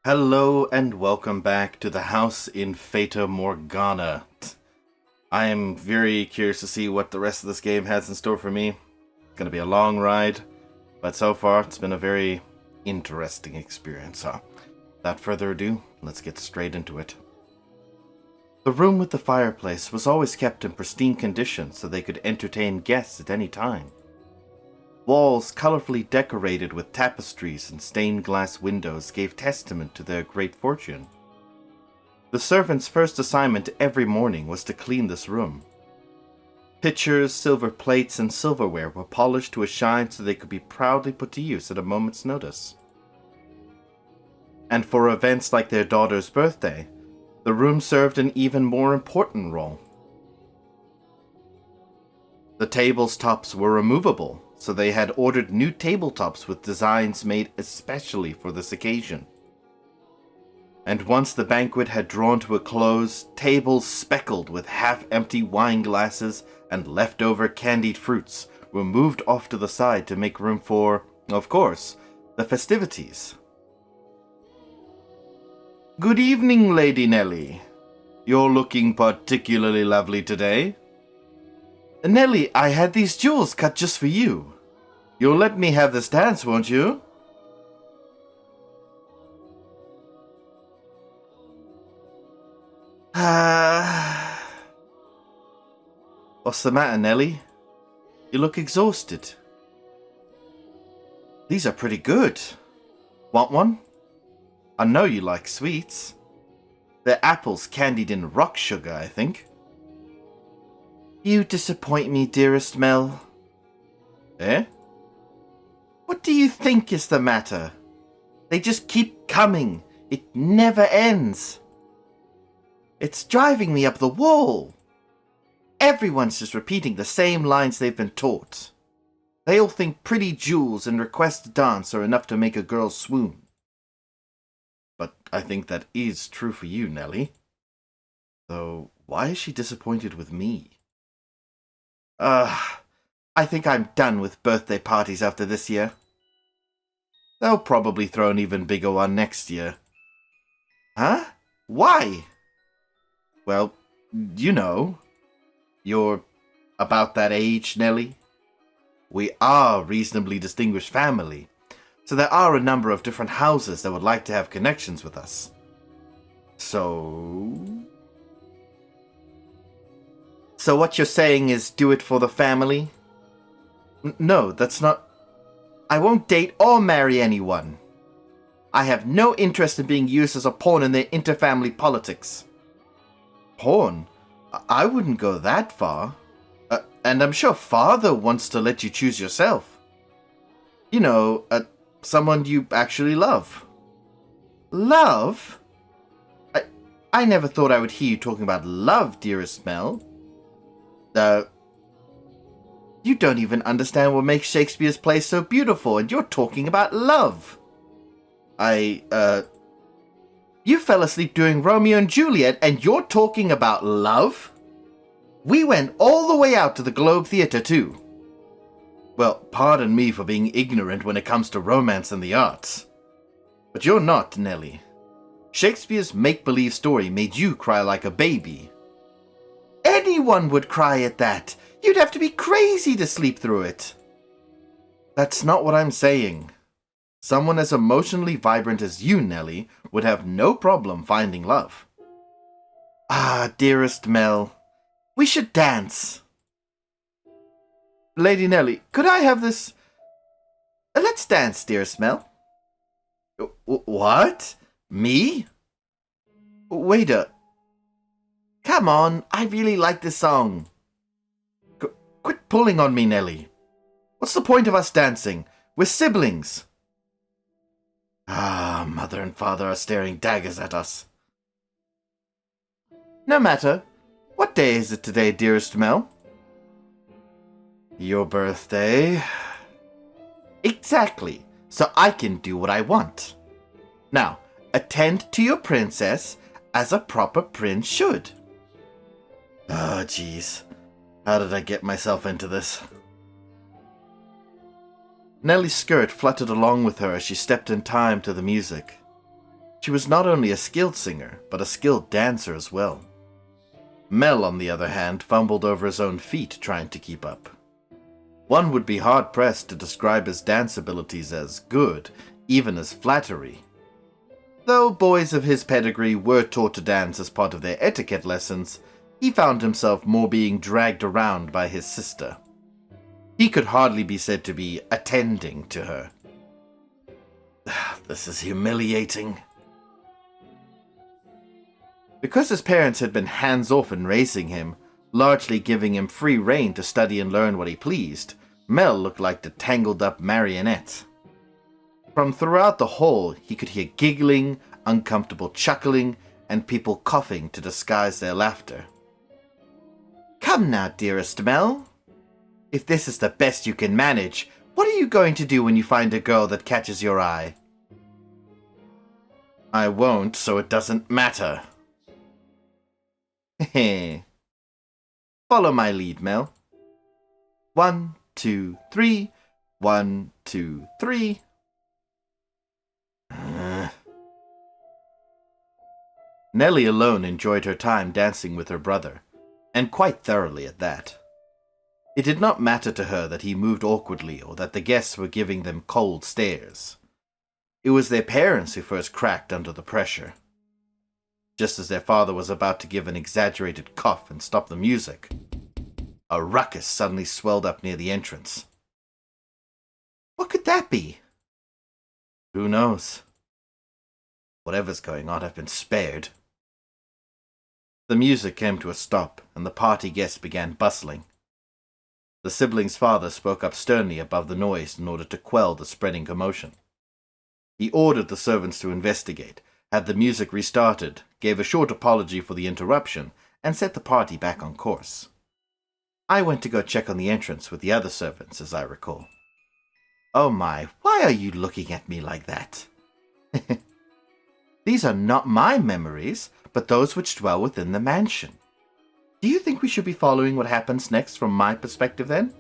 Hello and welcome back to the house in Fata Morgana. I am very curious to see what the rest of this game has in store for me. It's going to be a long ride, but so far it's been a very interesting experience. Without further ado, let's get straight into it. The room with the fireplace was always kept in pristine condition so they could entertain guests at any time. Walls colorfully decorated with tapestries and stained glass windows gave testament to their great fortune. The servants' first assignment every morning was to clean this room. Pitchers, silver plates, and silverware were polished to a shine so they could be proudly put to use at a moment's notice. And for events like their daughter's birthday, the room served an even more important role. The table's tops were removable, so they had ordered new tabletops with designs made especially for this occasion. And once the banquet had drawn to a close, tables speckled with half-empty wine glasses and leftover candied fruits were moved off to the side to make room for, of course, the festivities. "Good evening, Lady Nellie. You're looking particularly lovely today. Nellie, I had these jewels cut just for you. You'll let me have this dance, won't you?" What's the matter, Nellie? You look exhausted. These are pretty good. Want one? I know you like sweets. They're apples candied in rock sugar, I think. You disappoint me, dearest Mel. Eh? What do you think is the matter? They just keep coming. It never ends. It's driving me up the wall. Everyone's just repeating the same lines they've been taught. They all think pretty jewels and requests to dance are enough to make a girl swoon. But I think that is true for you, Nellie. Though, why is she disappointed with me? I think I'm done with birthday parties after this year. They'll probably throw an even bigger one next year. Huh? Why? Well, you know. You're about that age, Nellie. We are a reasonably distinguished family, so there are a number of different houses that would like to have connections with us. So what you're saying is do it for the family? No, that's not... I won't date or marry anyone. I have no interest in being used as a pawn in their interfamily politics. Pawn? I wouldn't go that far. And I'm sure Father wants to let you choose yourself. You know, someone you actually love. Love? I never thought I would hear you talking about love, dearest Mel. You don't even understand what makes Shakespeare's plays so beautiful, and you're talking about love. You fell asleep during Romeo and Juliet, and you're talking about love? We went all the way out to the Globe Theatre, too. Well, pardon me for being ignorant when it comes to romance and the arts. But you're not, Nellie. Shakespeare's make-believe story made you cry like a baby. Anyone would cry at that. You'd have to be crazy to sleep through it. That's not what I'm saying. Someone as emotionally vibrant as you, Nellie, would have no problem finding love. Ah, dearest Mel, we should dance. Lady Nellie, could I have this... Let's dance, dearest Mel. What? Me? Waiter. Come on, I really like this song. Quit pulling on me, Nellie. What's the point of us dancing? We're siblings. Ah, Mother and Father are staring daggers at us. No matter. What day is it today, dearest Mel? Your birthday. Exactly, so I can do what I want. Now, attend to your princess as a proper prince should. Oh, jeez. How did I get myself into this? Nellie's skirt fluttered along with her as she stepped in time to the music. She was not only a skilled singer, but a skilled dancer as well. Mel, on the other hand, fumbled over his own feet trying to keep up. One would be hard-pressed to describe his dance abilities as good, even as flattery. Though boys of his pedigree were taught to dance as part of their etiquette lessons, he found himself more being dragged around by his sister. He could hardly be said to be attending to her. This is humiliating. Because his parents had been hands-off in raising him, largely giving him free rein to study and learn what he pleased, Mel looked like the tangled-up marionette. From throughout the hall, he could hear giggling, uncomfortable chuckling, and people coughing to disguise their laughter. Come now, dearest Mel. If this is the best you can manage, what are you going to do when you find a girl that catches your eye? I won't, so it doesn't matter. Heh. Follow my lead, Mel. 1, 2, 3. 1, 2, 3. Nellie alone enjoyed her time dancing with her brother, and quite thoroughly at that. It did not matter to her that he moved awkwardly or that the guests were giving them cold stares. It was their parents who first cracked under the pressure. Just as their father was about to give an exaggerated cough and stop the music, a ruckus suddenly swelled up near the entrance. What could that be? Who knows? Whatever's going on, I've been spared. The music came to a stop, and the party guests began bustling. The siblings' father spoke up sternly above the noise in order to quell the spreading commotion. He ordered the servants to investigate, had the music restarted, gave a short apology for the interruption, and set the party back on course. I went to go check on the entrance with the other servants, as I recall. Oh my, why are you looking at me like that? These are not my memories, but those which dwell within the mansion. Do you think we should be following what happens next from my perspective, then?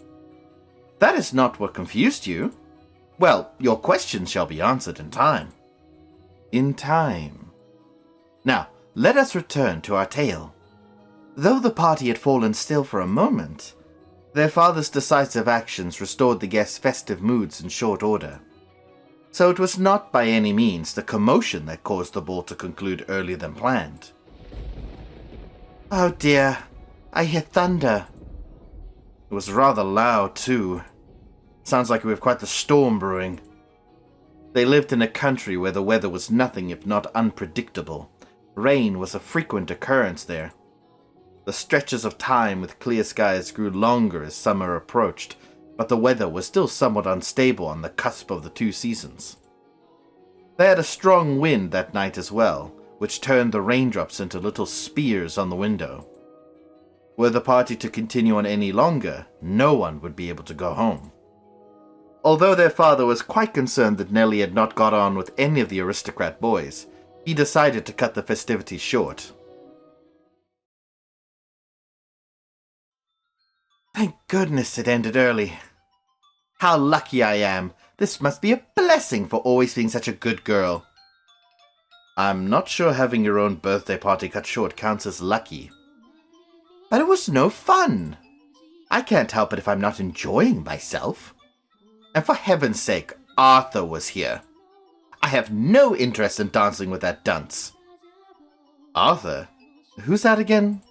That is not what confused you. Well, your questions shall be answered in time. In time. Now, let us return to our tale. Though the party had fallen still for a moment, their father's decisive actions restored the guests' festive moods in short order. So it was not by any means the commotion that caused the ball to conclude earlier than planned. Oh dear, I hear thunder. It was rather loud, too. Sounds like we have quite the storm brewing. They lived in a country where the weather was nothing if not unpredictable. Rain was a frequent occurrence there. The stretches of time with clear skies grew longer as summer approached, but the weather was still somewhat unstable on the cusp of the two seasons. They had a strong wind that night as well, which turned the raindrops into little spears on the window. Were the party to continue on any longer, no one would be able to go home. Although their father was quite concerned that Nellie had not got on with any of the aristocrat boys, he decided to cut the festivities short. Thank goodness it ended early. How lucky I am. This must be a blessing for always being such a good girl. I'm not sure having your own birthday party cut short counts as lucky. But it was no fun. I can't help it if I'm not enjoying myself. And for heaven's sake, Arthur was here. I have no interest in dancing with that dunce. Arthur? Who's that again?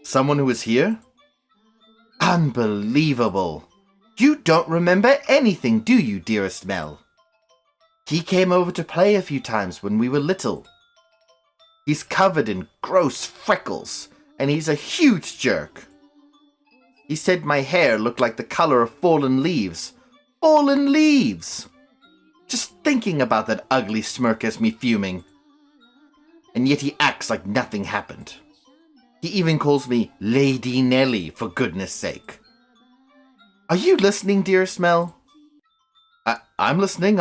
Someone who was here? Unbelievable. You don't remember anything, do you, dearest Mel? He came over to play a few times when we were little. He's covered in gross freckles, and he's a huge jerk. He said my hair looked like the color of fallen leaves. Fallen leaves! Just thinking about that ugly smirk has me fuming. And yet he acts like nothing happened. He even calls me Lady Nellie, for goodness sake. Are you listening, dearest Mel? I'm listening.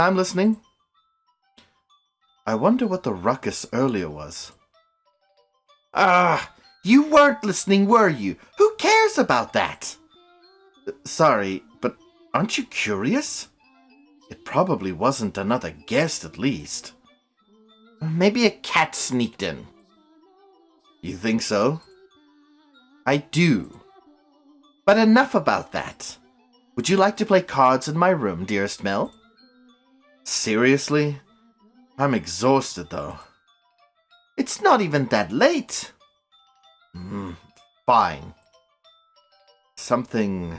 I wonder what the ruckus earlier was. You weren't listening, were you? Who cares about that? Sorry, but aren't you curious? It probably wasn't another guest, at least. Maybe a cat sneaked in. You think so? I do. But enough about that. Would you like to play cards in my room, dearest Mel? Seriously? I'm exhausted, though. It's not even that late. Fine. Something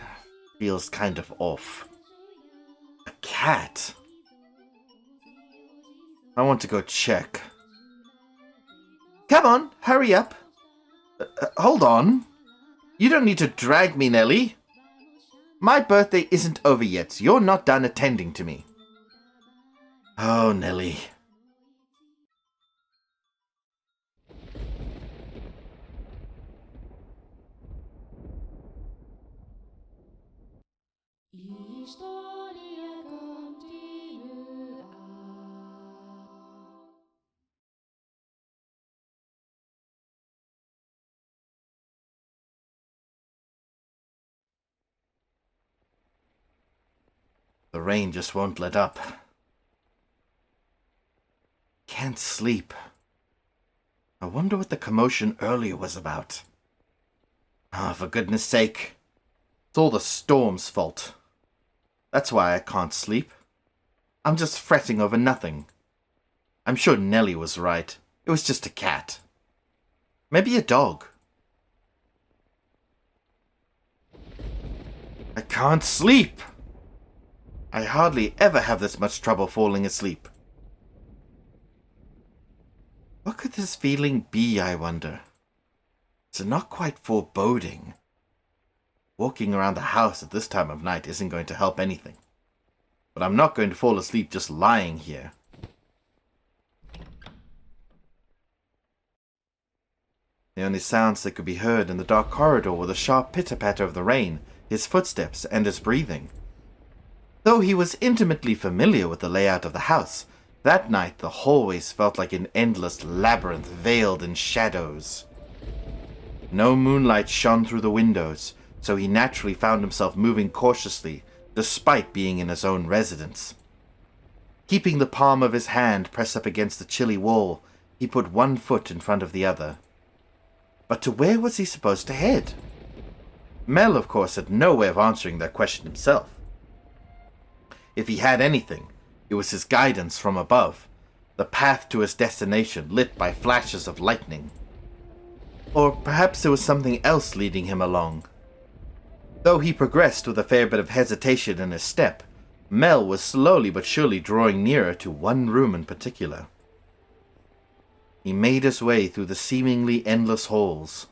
feels kind of off. A cat? I want to go check. Come on, hurry up. Hold on. You don't need to drag me, Nellie. My birthday isn't over yet, so you're not done attending to me. Oh, Nellie. The rain just won't let up. Can't sleep. I wonder what the commotion earlier was about. Ah, for goodness sake. It's all the storm's fault. That's why I can't sleep. I'm just fretting over nothing. I'm sure Nellie was right. It was just a cat. Maybe a dog. I can't sleep! I hardly ever have this much trouble falling asleep. What could this feeling be, I wonder? Is it not quite foreboding? Walking around the house at this time of night isn't going to help anything. But I'm not going to fall asleep just lying here. The only sounds that could be heard in the dark corridor were the sharp pitter-patter of the rain, his footsteps, and his breathing. Though he was intimately familiar with the layout of the house, that night the hallways felt like an endless labyrinth veiled in shadows. No moonlight shone through the windows, so he naturally found himself moving cautiously, despite being in his own residence. Keeping the palm of his hand pressed up against the chilly wall, he put one foot in front of the other. But to where was he supposed to head? Mel, of course, had no way of answering that question himself. If he had anything, it was his guidance from above, the path to his destination lit by flashes of lightning. Or perhaps there was something else leading him along. Though he progressed with a fair bit of hesitation in his step, Mel was slowly but surely drawing nearer to one room in particular. He made his way through the seemingly endless halls.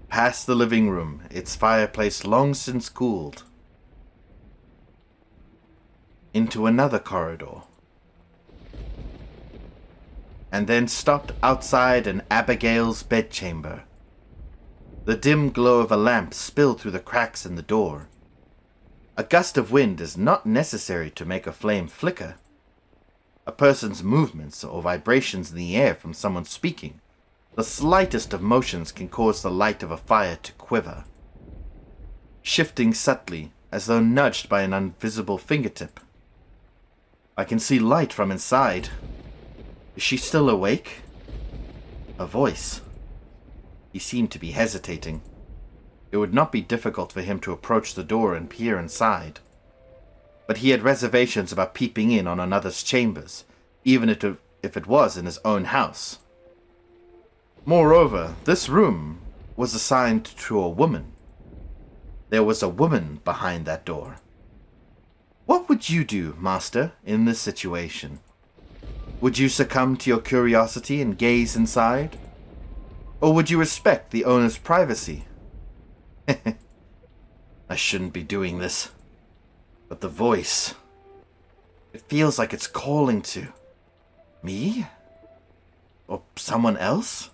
Past the living room, its fireplace long since cooled. Into another corridor. And then stopped outside an Abigail's bedchamber. The dim glow of a lamp spilled through the cracks in the door. A gust of wind is not necessary to make a flame flicker. A person's movements or vibrations in the air from someone speaking, the slightest of motions can cause the light of a fire to quiver. Shifting subtly, as though nudged by an invisible fingertip. I can see light from inside. Is she still awake? A voice. He seemed to be hesitating. It would not be difficult for him to approach the door and peer inside. But he had reservations about peeping in on another's chambers, even if it was in his own house. Moreover, this room was assigned to a woman. There was a woman behind that door. What would you do, Master, in this situation? Would you succumb to your curiosity and gaze inside? Or would you respect the owner's privacy? I shouldn't be doing this. But the voice... it feels like it's calling to... me? Or someone else?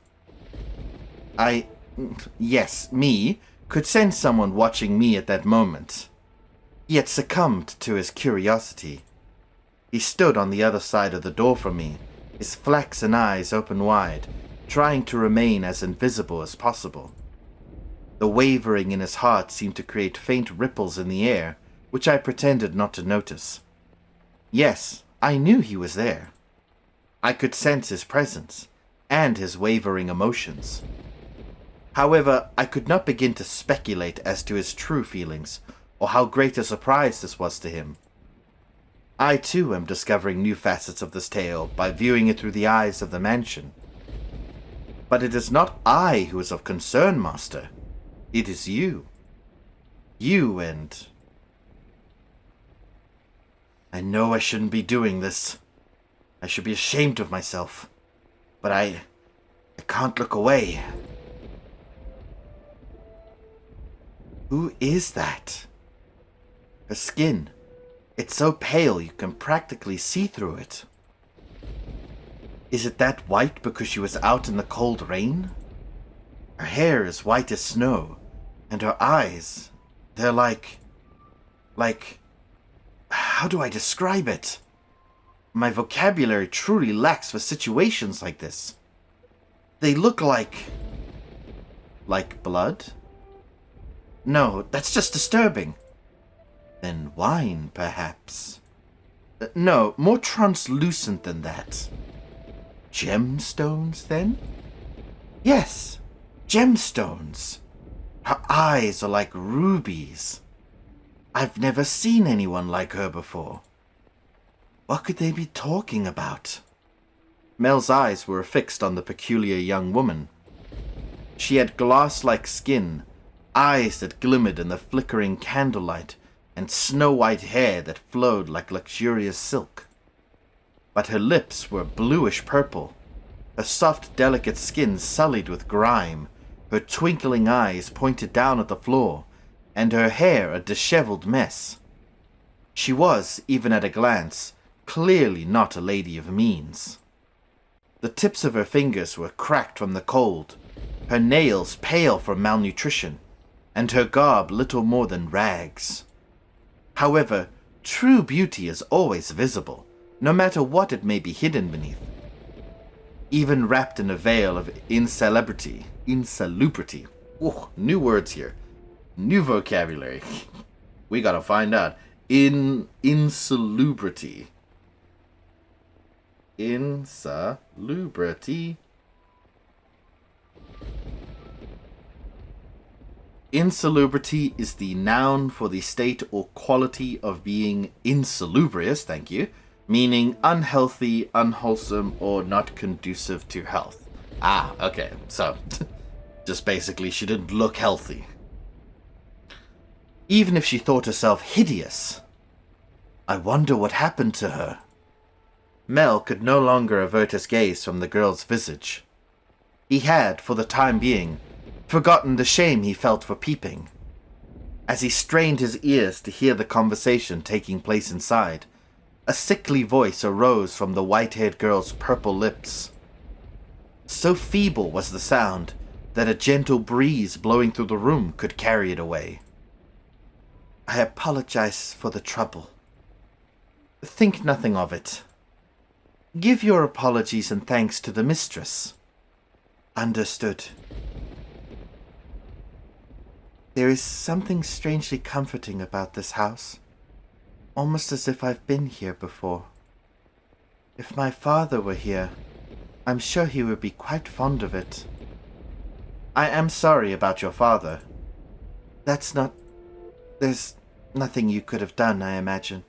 Yes, me, could sense someone watching me at that moment. He had succumbed to his curiosity. He stood on the other side of the door from me, his flaxen eyes open wide, trying to remain as invisible as possible. The wavering in his heart seemed to create faint ripples in the air, which I pretended not to notice. Yes, I knew he was there. I could sense his presence and his wavering emotions. However, I could not begin to speculate as to his true feelings or how great a surprise this was to him. I too am discovering new facets of this tale by viewing it through the eyes of the mansion. But it is not I who is of concern, Master. It is you. You and... I know I shouldn't be doing this. I should be ashamed of myself. But I can't look away. Who is that? Her skin. It's so pale you can practically see through it. Is it that white because she was out in the cold rain? Her hair is white as snow, and her eyes, they're like... How do I describe it? My vocabulary truly lacks for situations like this. They look like... Like blood? No, that's just disturbing. Then wine, perhaps? No, more translucent than that. Gemstones, then? Yes, gemstones. Her eyes are like rubies. I've never seen anyone like her before. What could they be talking about? Mel's eyes were fixed on the peculiar young woman. She had glass-like skin, eyes that glimmered in the flickering candlelight, and snow-white hair that flowed like luxurious silk. But her lips were bluish-purple, her soft, delicate skin sullied with grime, her twinkling eyes pointed down at the floor, and her hair a disheveled mess. She was, even at a glance, clearly not a lady of means. The tips of her fingers were cracked from the cold, her nails pale from malnutrition, and her garb little more than rags. However, true beauty is always visible, no matter what it may be hidden beneath. Even wrapped in a veil of insalubrity. Ooh, new words here. New vocabulary. We gotta find out. Insalubrity. Insalubrity. Insalubrity is the noun for the state or quality of being insalubrious, thank you, meaning unhealthy, unwholesome, or not conducive to health. Ah, okay, so, just basically she didn't look healthy. Even if she thought herself hideous. I wonder what happened to her. Mel could no longer avert his gaze from the girl's visage. He had, for the time being, forgotten the shame he felt for peeping. As he strained his ears to hear the conversation taking place inside, a sickly voice arose from the white-haired girl's purple lips. So feeble was the sound that a gentle breeze blowing through the room could carry it away. I apologize for the trouble. Think nothing of it. Give your apologies and thanks to the mistress. Understood. There is something strangely comforting about this house, almost as if I've been here before. If my father were here, I'm sure he would be quite fond of it. I am sorry about your father. There's nothing you could have done, I imagine.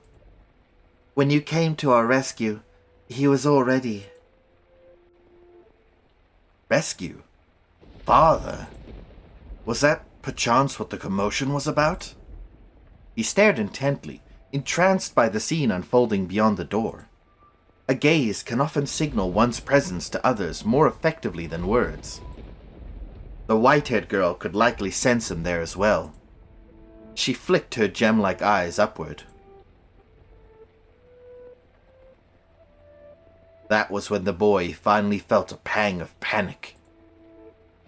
When you came to our rescue, he was already... Rescue? Father? Was that perchance what the commotion was about? He stared intently, entranced by the scene unfolding beyond the door. A gaze can often signal one's presence to others more effectively than words. The white-haired girl could likely sense him there as well. She flicked her gem-like eyes upward. That was when the boy finally felt a pang of panic.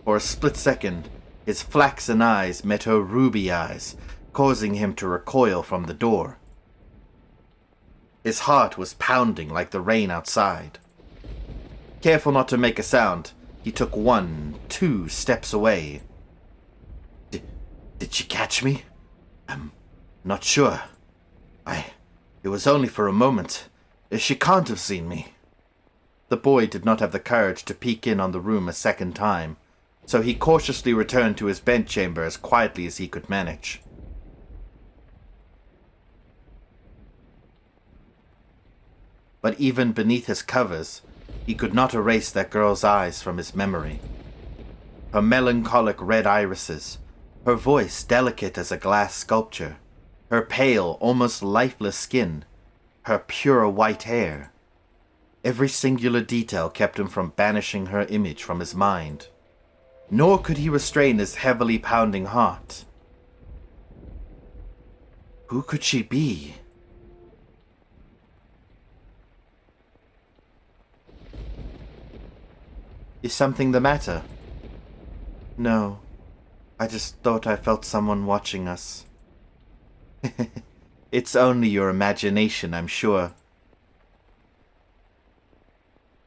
For a split second, his flaxen eyes met her ruby eyes, causing him to recoil from the door. His heart was pounding like the rain outside. Careful not to make a sound, he took 2 steps away. Did she catch me? I'm not sure. It was only for a moment. She can't have seen me. The boy did not have the courage to peek in on the room a second time, so he cautiously returned to his bedchamber as quietly as he could manage. But even beneath his covers, he could not erase that girl's eyes from his memory. Her melancholic red irises, her voice delicate as a glass sculpture, her pale, almost lifeless skin, her pure white hair. Every singular detail kept him from banishing her image from his mind. Nor could he restrain his heavily pounding heart. Who could she be? Is something the matter? No, I just thought I felt someone watching us. It's only your imagination, I'm sure.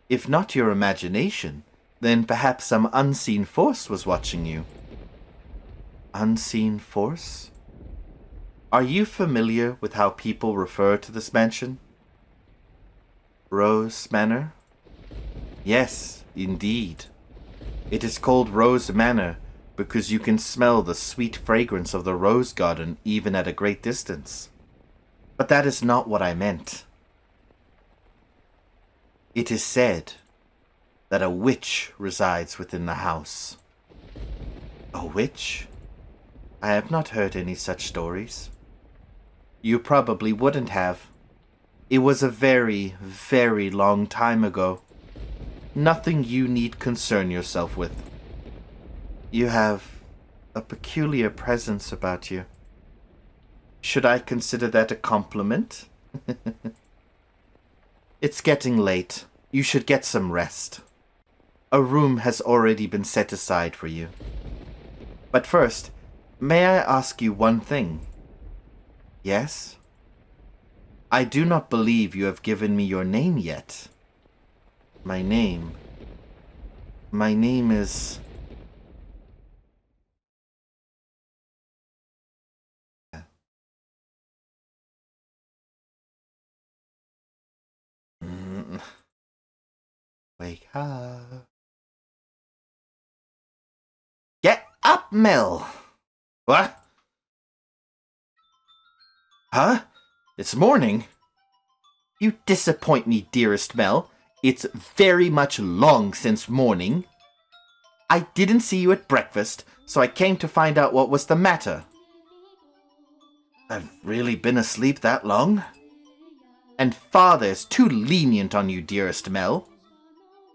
If not your imagination, then perhaps some unseen force was watching you. Unseen force? Are you familiar with how people refer to this mansion? Rose Manor? Yes, indeed. It is called Rose Manor because you can smell the sweet fragrance of the rose garden even at a great distance. But that is not what I meant. It is said that a witch resides within the house. A witch? I have not heard any such stories. You probably wouldn't have. It was a very, very long time ago. Nothing you need concern yourself with. You have a peculiar presence about you. Should I consider that a compliment? It's getting late. You should get some rest. A room has already been set aside for you. But first, may I ask you one thing? Yes? I do not believe you have given me your name yet. My name is... Wake up. Get up, Mel! What? Huh? It's morning? You disappoint me, dearest Mel. It's very much long since morning. I didn't see you at breakfast, so I came to find out what was the matter. I've really been asleep that long? And father's too lenient on you, dearest Mel.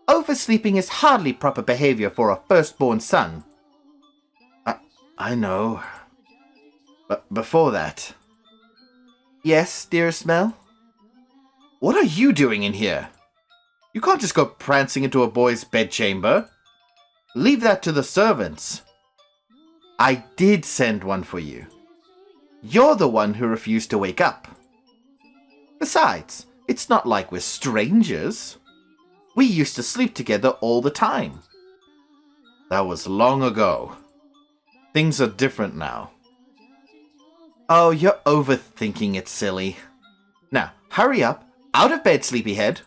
Oversleeping is hardly proper behavior for a firstborn son. I know. But before that... Yes, dearest Mel? What are you doing in here? You can't just go prancing into a boy's bedchamber. Leave that to the servants. I did send one for you. You're the one who refused to wake up. Besides, it's not like we're strangers. We used to sleep together all the time. That was long ago. Things are different now. Oh, you're overthinking it, silly. Now, hurry up. Out of bed, sleepyhead.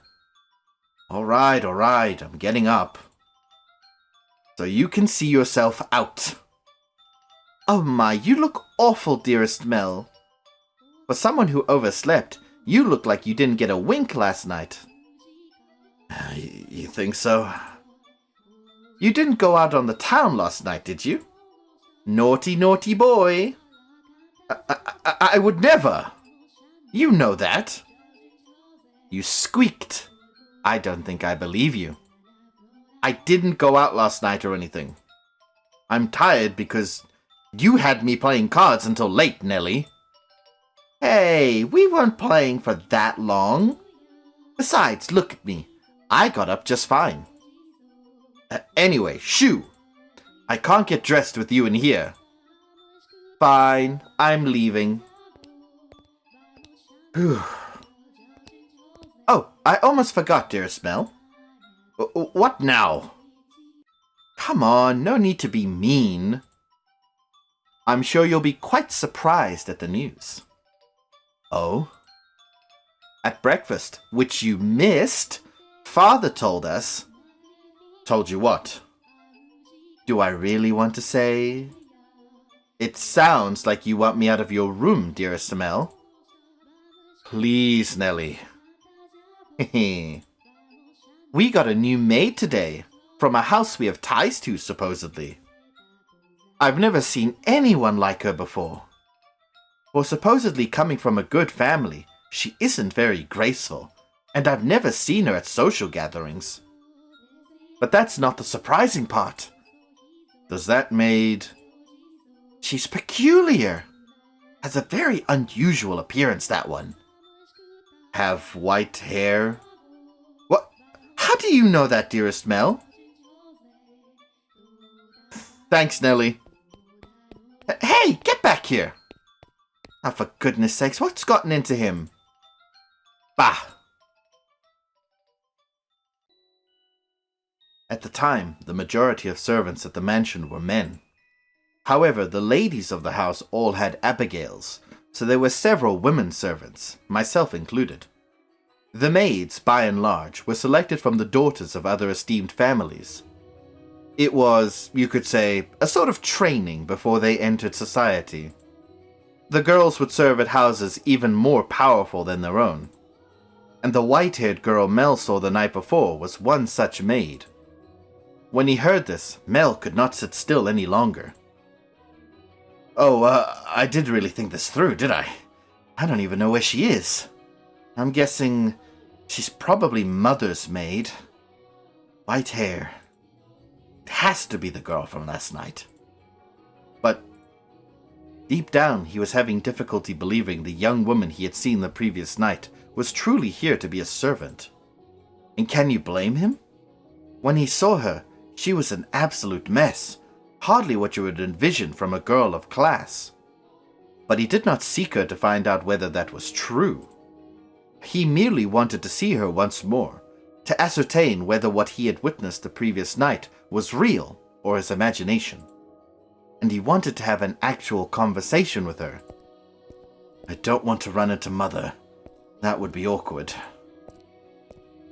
All right, I'm getting up. So you can see yourself out. Oh my, you look awful, dearest Mel. For someone who overslept, you look like you didn't get a wink last night. You think so? You didn't go out on the town last night, did you? Naughty, naughty boy. I would never. You know that. You squeaked. I don't think I believe you. I didn't go out last night or anything. I'm tired because you had me playing cards until late, Nellie. Hey, we weren't playing for that long. Besides, look at me. I got up just fine. Anyway, shoo. I can't get dressed with you in here. Fine, I'm leaving. Whew. Oh, I almost forgot, dearest Mel. What now? Come on, no need to be mean. I'm sure you'll be quite surprised at the news. Oh? At breakfast, which you missed, Father told us. Told you what? Do I really want to say? It sounds like you want me out of your room, dearest Mel. Please, Nellie. We got a new maid today, from a house we have ties to, supposedly. I've never seen anyone like her before. For supposedly coming from a good family, she isn't very graceful, and I've never seen her at social gatherings. But that's not the surprising part. Does that maid... She's peculiar. Has a very unusual appearance, that one. Have white hair. What? How do you know that, dearest Mel? Thanks, Nellie. Hey, get back here! Oh, for goodness sakes, what's gotten into him? Bah! At the time, the majority of servants at the mansion were men. However, the ladies of the house all had abigails, so there were several women servants, myself included. The maids, by and large, were selected from the daughters of other esteemed families. It was, you could say, a sort of training before they entered society. The girls would serve at houses even more powerful than their own. And the white-haired girl Mel saw the night before was one such maid. When he heard this, Mel could not sit still any longer. Oh, I didn't really think this through, did I? I don't even know where she is. I'm guessing she's probably Mother's maid. White hair. It has to be the girl from last night. But deep down, he was having difficulty believing the young woman he had seen the previous night was truly here to be a servant. And can you blame him? When he saw her, she was an absolute mess, hardly what you would envision from a girl of class. But he did not seek her to find out whether that was true. He merely wanted to see her once more, to ascertain whether what he had witnessed the previous night was real or his imagination. And he wanted to have an actual conversation with her. I don't want to run into Mother. That would be awkward.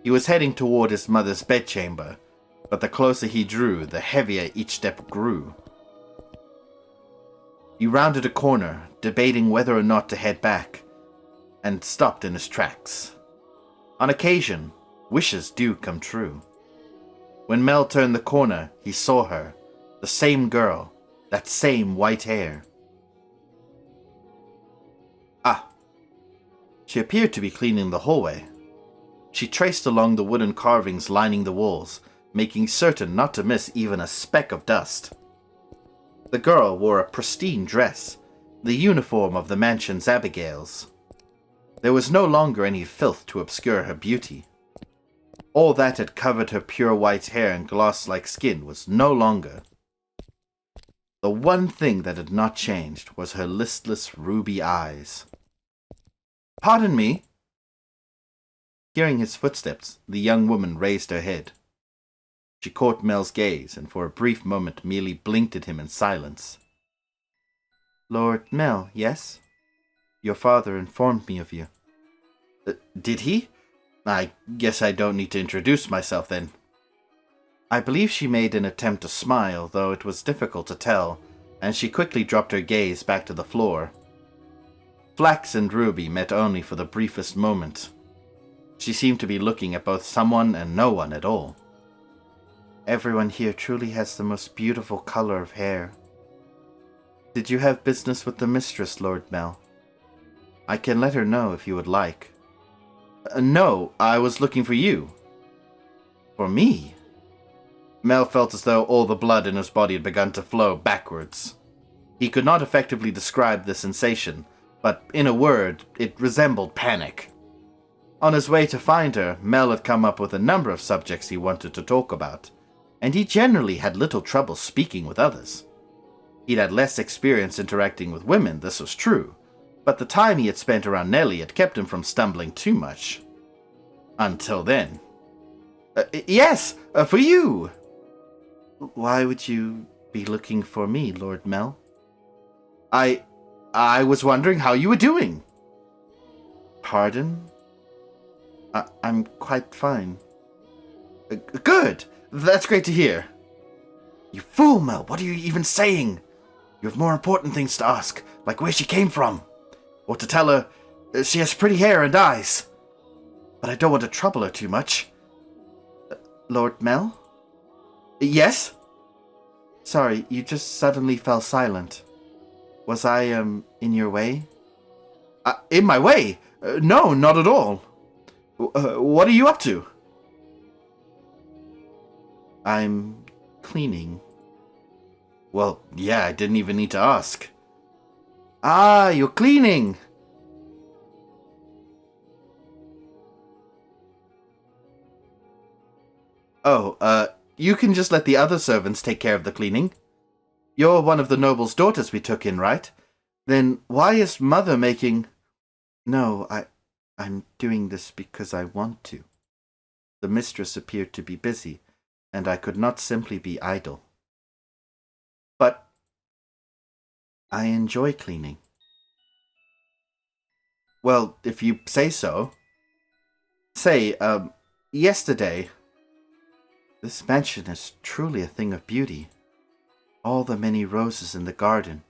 He was heading toward his mother's bedchamber, but the closer he drew, the heavier each step grew. He rounded a corner, debating whether or not to head back, and stopped in his tracks. On occasion, wishes do come true. When Mel turned the corner, he saw her, the same girl, that same white hair. Ah! She appeared to be cleaning the hallway. She traced along the wooden carvings lining the walls, making certain not to miss even a speck of dust. The girl wore a pristine dress, the uniform of the mansion's abigails. There was no longer any filth to obscure her beauty. All that had covered her pure white hair and glass-like skin was no longer. The one thing that had not changed was her listless ruby eyes. "Pardon me." Hearing his footsteps, the young woman raised her head. She caught Mel's gaze and for a brief moment merely blinked at him in silence. "Lord Mel, yes? Your father informed me of you." Did he? I guess I don't need to introduce myself then." I believe she made an attempt to smile, though it was difficult to tell, and she quickly dropped her gaze back to the floor. Flax and Ruby met only for the briefest moment. She seemed to be looking at both someone and no one at all. "Everyone here truly has the most beautiful color of hair. Did you have business with the mistress, Lord Mel? I can let her know if you would like." No, I was looking for you." "For me?" Mel felt as though all the blood in his body had begun to flow backwards. He could not effectively describe the sensation, but in a word, it resembled panic. On his way to find her, Mel had come up with a number of subjects he wanted to talk about, and he generally had little trouble speaking with others. He'd had less experience interacting with women, this was true, but the time he had spent around Nellie had kept him from stumbling too much. Until then. Yes, for you!" "Why would you be looking for me, Lord Mel?" I was wondering how you were doing." "Pardon? I'm quite fine. Good! That's great to hear. You fool, Mel. What are you even saying? You have more important things to ask, like where she came from. Or to tell her she has pretty hair and eyes. But I don't want to trouble her too much. Lord Mel? Yes? Sorry, you just suddenly fell silent. Was I, in your way? In my way? No, not at all. What are you up to? I'm cleaning. Well, yeah, I didn't even need to ask. Ah, you're cleaning! Oh, you can just let the other servants take care of the cleaning. You're one of the noble's daughters we took in, right? Then why is Mother making... No, I'm doing this because I want to. The mistress appeared to be busy, and I could not simply be idle. But I enjoy cleaning. Well, if you say so. Say, yesterday... This mansion is truly a thing of beauty. All the many roses in the garden.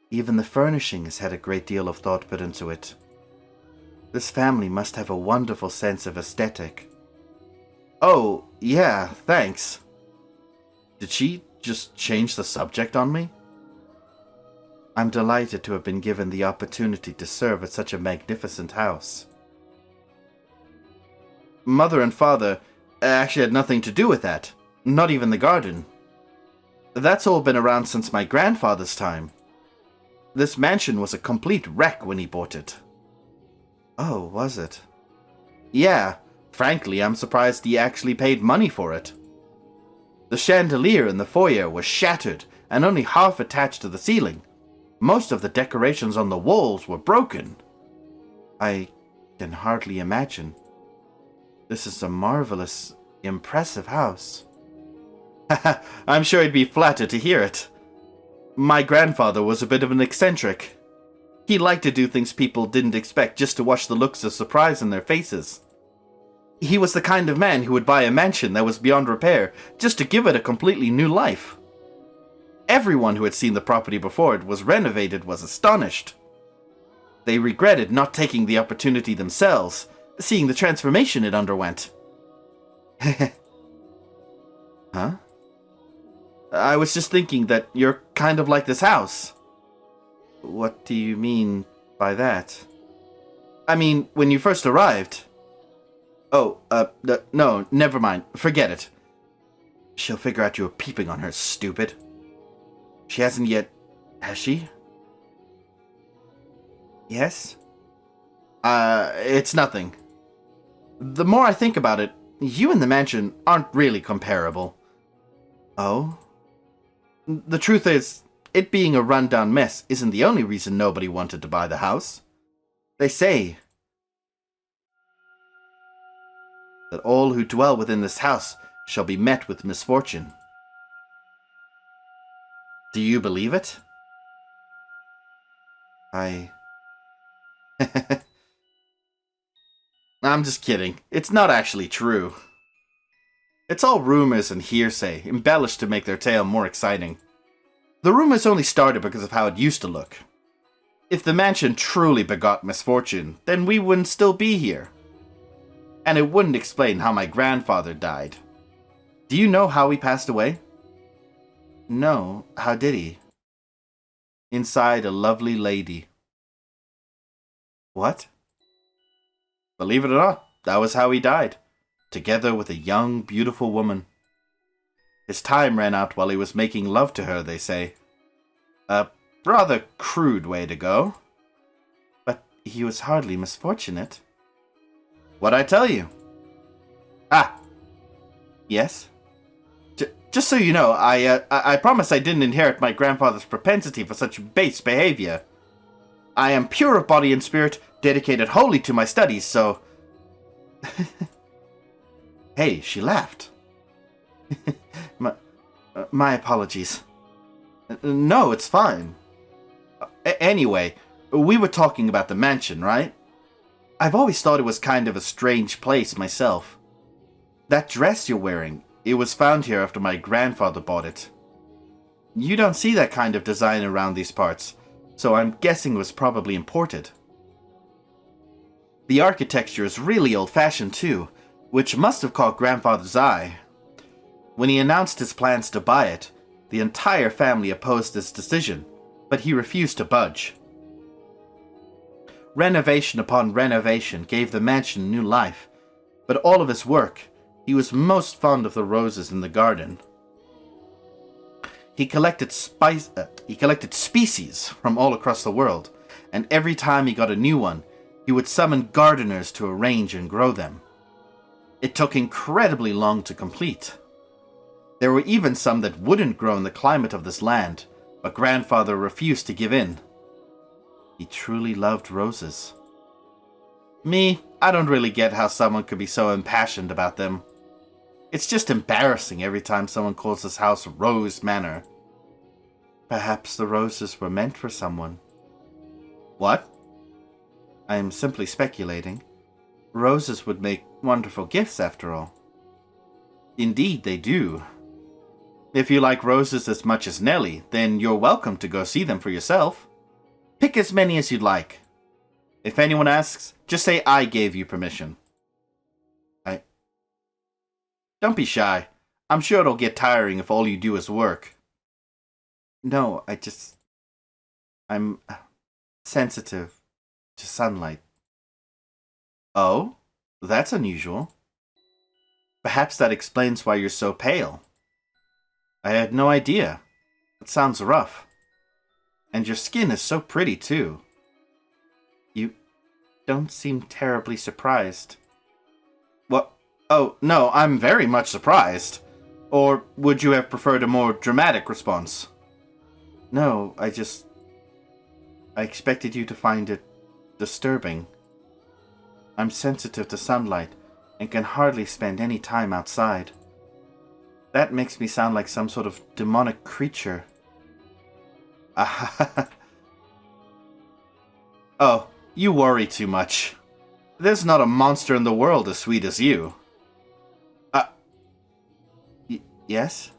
Even the furnishing has had a great deal of thought put into it. This family must have a wonderful sense of aesthetic. Oh, yeah, thanks. Did she just change the subject on me? I'm delighted to have been given the opportunity to serve at such a magnificent house. Mother and Father actually had nothing to do with that. Not even the garden. That's all been around since my grandfather's time. This mansion was a complete wreck when he bought it. Oh, was it? Yeah, frankly, I'm surprised he actually paid money for it. The chandelier in the foyer was shattered and only half attached to the ceiling. Most of the decorations on the walls were broken. I can hardly imagine. This is a marvelous, impressive house. I'm sure he'd be flattered to hear it. My grandfather was a bit of an eccentric. He liked to do things people didn't expect just to watch the looks of surprise in their faces. He was the kind of man who would buy a mansion that was beyond repair just to give it a completely new life. Everyone who had seen the property before it was renovated was astonished. They regretted not taking the opportunity themselves, seeing the transformation it underwent. Huh? I was just thinking that you're kind of like this house. What do you mean by that? I mean, when you first arrived. Oh, no, never mind. Forget it. She'll figure out you were peeping on her, stupid. She hasn't yet... Has she? Yes? It's nothing. The more I think about it, you and the mansion aren't really comparable. Oh? The truth is, it being a run-down mess isn't the only reason nobody wanted to buy the house. They say that all who dwell within this house shall be met with misfortune. Do you believe it? I'm just kidding. It's not actually true. It's all rumors and hearsay, embellished to make their tale more exciting. The rumors only started because of how it used to look. If the mansion truly begot misfortune, then we wouldn't still be here. And it wouldn't explain how my grandfather died. Do you know how he passed away? No, how did he? Inside a lovely lady. What? Believe it or not, that was how he died. Together with a young, beautiful woman. His time ran out while he was making love to her, they say. A rather crude way to go. But he was hardly misfortunate. What'd I tell you? Ah! Yes? Just so you know, I promise I didn't inherit my grandfather's propensity for such base behavior. I am pure of body and spirit, dedicated wholly to my studies, so... Hey, she laughed. My apologies. No, it's fine. Anyway, we were talking about the mansion, right? I've always thought it was kind of a strange place myself. That dress you're wearing, it was found here after my grandfather bought it. You don't see that kind of design around these parts, so I'm guessing it was probably imported. The architecture is really old-fashioned too, which must have caught Grandfather's eye. When he announced his plans to buy it, the entire family opposed his decision, but he refused to budge. Renovation upon renovation gave the mansion new life, but all of his work, he was most fond of the roses in the garden. He collected species from all across the world, and every time he got a new one, he would summon gardeners to arrange and grow them. It took incredibly long to complete. There were even some that wouldn't grow in the climate of this land, but Grandfather refused to give in. He truly loved roses. Me, I don't really get how someone could be so impassioned about them. It's just embarrassing every time someone calls this house Rose Manor. Perhaps the roses were meant for someone. What? I am simply speculating. Roses would make wonderful gifts, after all. Indeed, they do. If you like roses as much as Nellie, then you're welcome to go see them for yourself. Pick as many as you'd like. If anyone asks, just say I gave you permission. Don't be shy. I'm sure it'll get tiring if all you do is work. No, I'm sensitive to sunlight. Oh? That's unusual. Perhaps that explains why you're so pale. I had no idea. It sounds rough. And your skin is so pretty, too. You don't seem terribly surprised. What? Oh, no, I'm very much surprised. Or would you have preferred a more dramatic response? No, I expected you to find it disturbing. I'm sensitive to sunlight and can hardly spend any time outside. That makes me sound like some sort of demonic creature. Oh, you worry too much. There's not a monster in the world as sweet as you. Yes?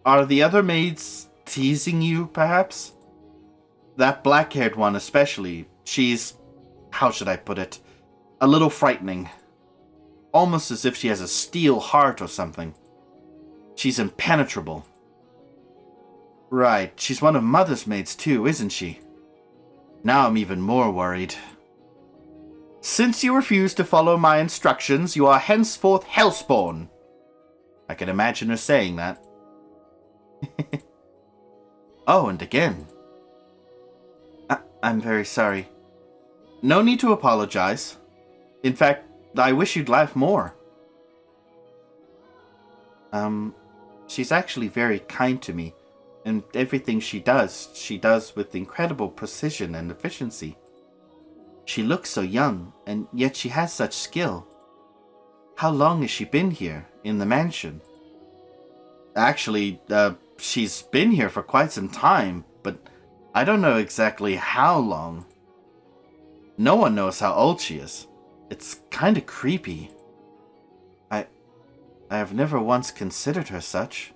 Are the other maids teasing you, perhaps? That black-haired one especially, she's... how should I put it? A little frightening. Almost as if she has a steel heart or something. She's impenetrable. Right, she's one of Mother's maids too, isn't she? Now I'm even more worried. Since you refuse to follow my instructions, you are henceforth hellspawn. I can imagine her saying that. Oh, and again. I'm very sorry. No need to apologize. In fact, I wish you'd laugh more. She's actually very kind to me, and everything she does with incredible precision and efficiency. She looks so young, and yet she has such skill. How long has she been here, in the mansion? Actually, she's been here for quite some time, but I don't know exactly how long. No one knows how old she is. It's kinda creepy. I have never once considered her such.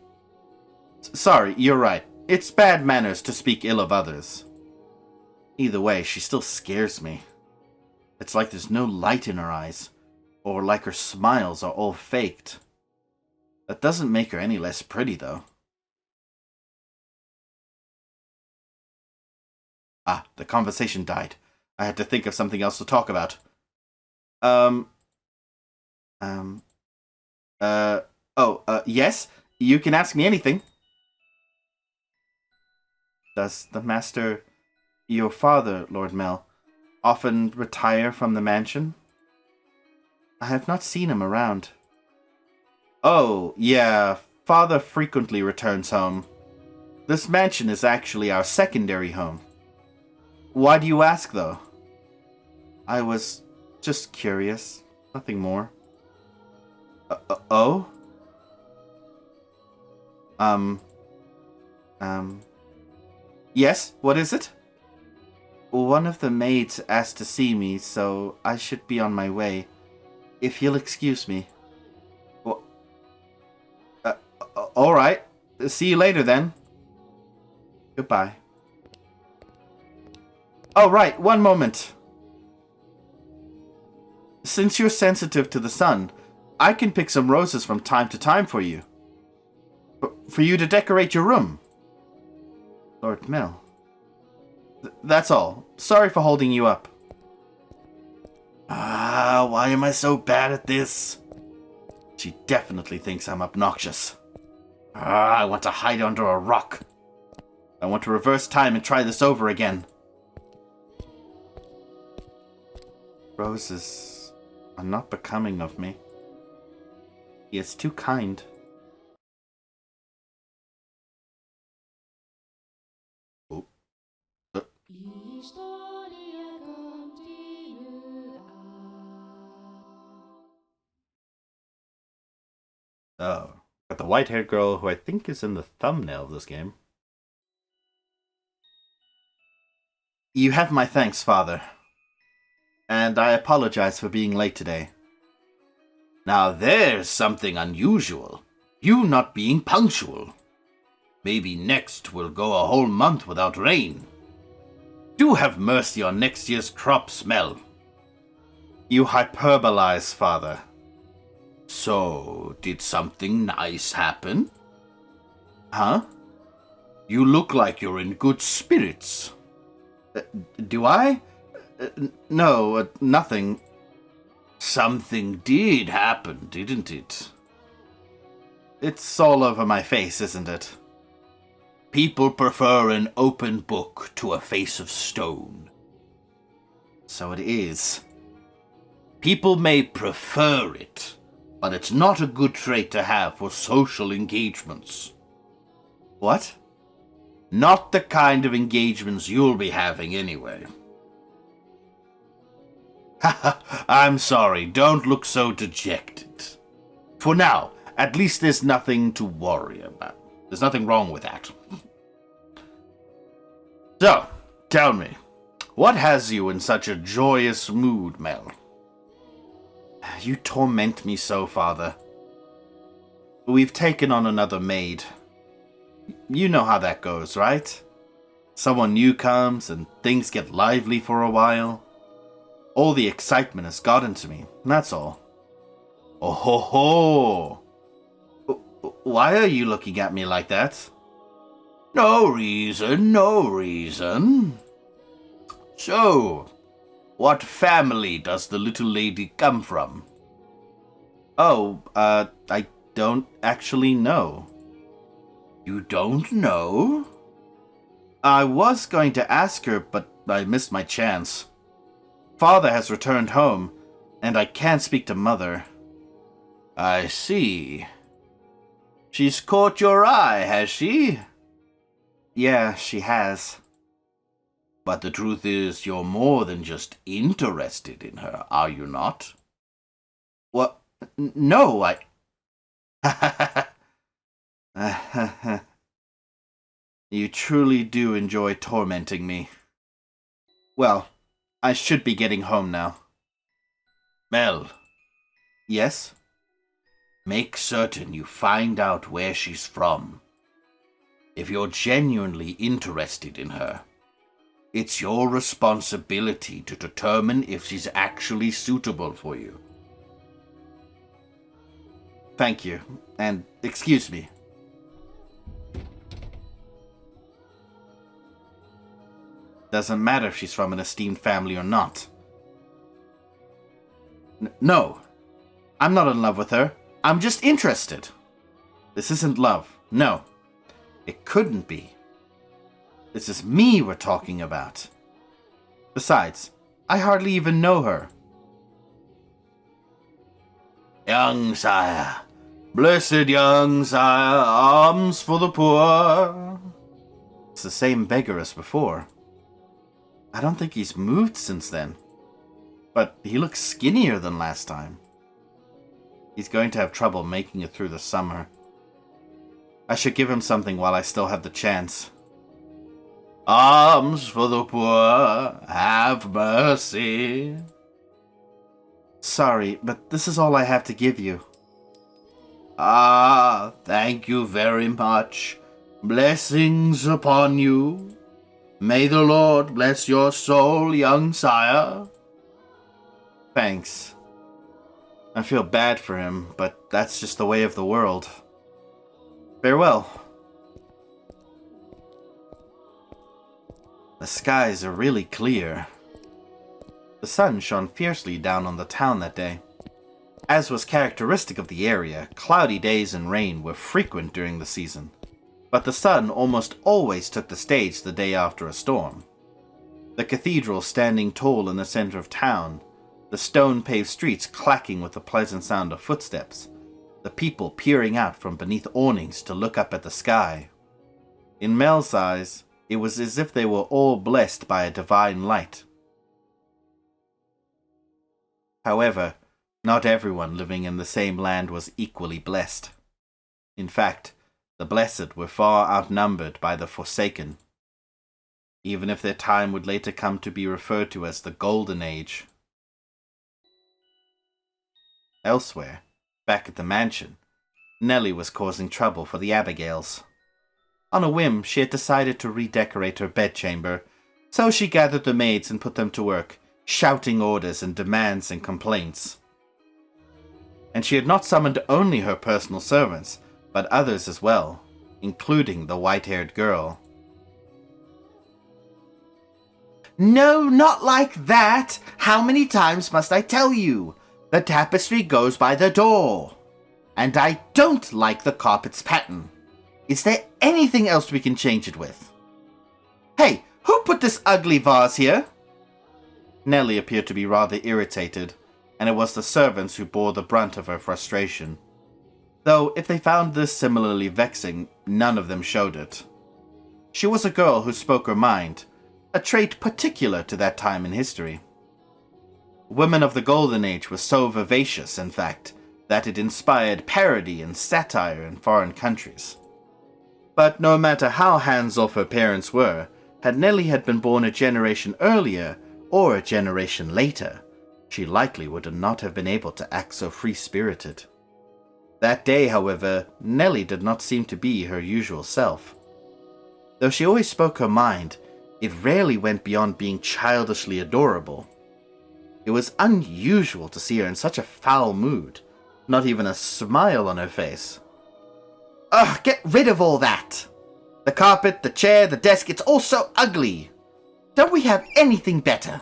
Sorry, you're right. It's bad manners to speak ill of others. Either way, she still scares me. It's like there's no light in her eyes, or like her smiles are all faked. That doesn't make her any less pretty, though. Ah, the conversation died. I had to think of something else to talk about. Yes? You can ask me anything. Does the master, your father, Lord Mel, often retire from the mansion? I have not seen him around. Oh, yeah, father frequently returns home. This mansion is actually our secondary home. Why do you ask, though? I was just curious, nothing more. Oh? Yes, what is it? One of the maids asked to see me, so I should be on my way. If you'll excuse me. Well, all right. See you later, then. Goodbye. Oh, right. One moment. Since you're sensitive to the sun, I can pick some roses from time to time for you. For you to decorate your room. Lord Mel. That's all. Sorry for holding you up. Why am I so bad at this? She definitely thinks I'm obnoxious. I want to hide under a rock. I want to reverse time and try this over again. Roses are not becoming of me. He is too kind. Oh. Oh. Got the white-haired girl who I think is in the thumbnail of this game. You have my thanks, Father. And I apologize for being late today. Now there's something unusual. You not being punctual. Maybe next we'll go a whole month without rain. Do have mercy on next year's crops, Mel. You hyperbolize, Father. So, did something nice happen? Huh? You look like you're in good spirits. Do I? No, nothing. Something did happen, didn't it? It's all over my face, isn't it? People prefer an open book to a face of stone. So it is. People may prefer it, but it's not a good trait to have for social engagements. What? Not the kind of engagements you'll be having anyway. I'm sorry, don't look so dejected. For now, at least there's nothing to worry about. There's nothing wrong with that. So, tell me, what has you in such a joyous mood, Mel? You torment me so, Father. We've taken on another maid. You know how that goes, right? Someone new comes and things get lively for a while. All the excitement has gotten to me, that's all. Oh ho ho! Why are you looking at me like that? No reason, no reason. So, what family does the little lady come from? Oh, I don't actually know. You don't know? I was going to ask her, but I missed my chance. Father has returned home, and I can't speak to Mother. I see. She's caught your eye, has she? Yeah, she has. But the truth is, you're more than just interested in her, are you not? What? No, I... You truly do enjoy tormenting me. Well, I should be getting home now. Mel. Yes? Make certain you find out where she's from. If you're genuinely interested in her, it's your responsibility to determine if she's actually suitable for you. Thank you, and excuse me. Doesn't matter if she's from an esteemed family or not. No, I'm not in love with her. I'm just interested. This isn't love. No, it couldn't be. This is me we're talking about. Besides, I hardly even know her. Young sire, blessed young sire, alms for the poor. It's the same beggar as before. I don't think he's moved since then. But he looks skinnier than last time. He's going to have trouble making it through the summer. I should give him something while I still have the chance. Alms for the poor, have mercy. Sorry, but this is all I have to give you. Ah, thank you very much. Blessings upon you. May the Lord bless your soul, young sire. Thanks. I feel bad for him, but that's just the way of the world. Farewell. The skies are really clear. The sun shone fiercely down on the town that day. As was characteristic of the area, cloudy days and rain were frequent during the season, but the sun almost always took the stage the day after a storm. The cathedral standing tall in the center of town, the stone-paved streets clacking with the pleasant sound of footsteps, the people peering out from beneath awnings to look up at the sky. In Mel's eyes, it was as if they were all blessed by a divine light. However, not everyone living in the same land was equally blessed. In fact, the blessed were far outnumbered by the forsaken, even if their time would later come to be referred to as the Golden Age. Elsewhere, back at the mansion, Nellie was causing trouble for the Abigails. On a whim, she had decided to redecorate her bedchamber, so she gathered the maids and put them to work, shouting orders and demands and complaints. And she had not summoned only her personal servants, but others as well, including the white-haired girl. No, not like that! How many times must I tell you? The tapestry goes by the door. And I don't like the carpet's pattern. Is there anything else we can change it with? Hey, who put this ugly vase here? Nellie appeared to be rather irritated, and it was the servants who bore the brunt of her frustration. Though, if they found this similarly vexing, none of them showed it. She was a girl who spoke her mind, a trait particular to that time in history. Women of the Golden Age were so vivacious, in fact, that it inspired parody and satire in foreign countries. But no matter how hands-off her parents were, had Nellie had been born a generation earlier, or a generation later, she likely would not have been able to act so free-spirited. That day, however, Nellie did not seem to be her usual self. Though she always spoke her mind, it rarely went beyond being childishly adorable. It was unusual to see her in such a foul mood, not even a smile on her face. Ugh, get rid of all that! The carpet, the chair, the desk, it's all so ugly! Don't we have anything better?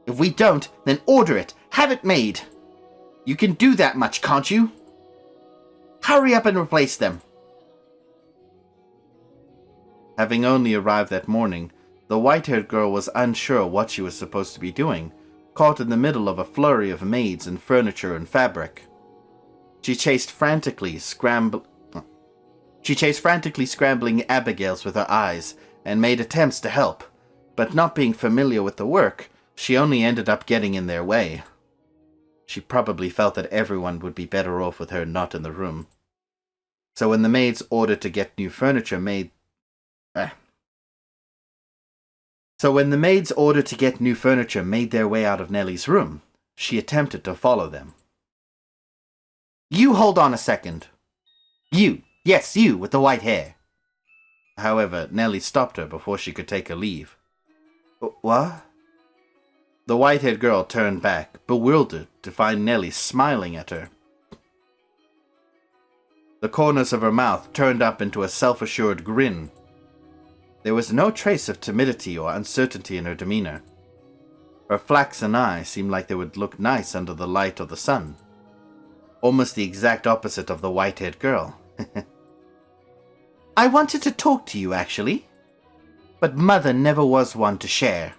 If we don't, then order it, have it made. You can do that much, can't you? Hurry up and replace them. Having only arrived that morning, the white-haired girl was unsure what she was supposed to be doing, caught in the middle of a flurry of maids and furniture and fabric. She chased frantically scrambling Abigails with her eyes and made attempts to help, but not being familiar with the work, she only ended up getting in their way. She probably felt that everyone would be better off with her not in the room. So when the maids ordered to get new furniture made their way out of Nellie's room, she attempted to follow them. You hold on a second. You, yes, you with the white hair. However, Nellie stopped her before she could take a leave. What? The white-haired girl turned back, bewildered, to find Nellie smiling at her. The corners of her mouth turned up into a self-assured grin. There was no trace of timidity or uncertainty in her demeanor. Her flaxen eyes seemed like they would look nice under the light of the sun. Almost the exact opposite of the white-haired girl. I wanted to talk to you, actually. But Mother never was one to share.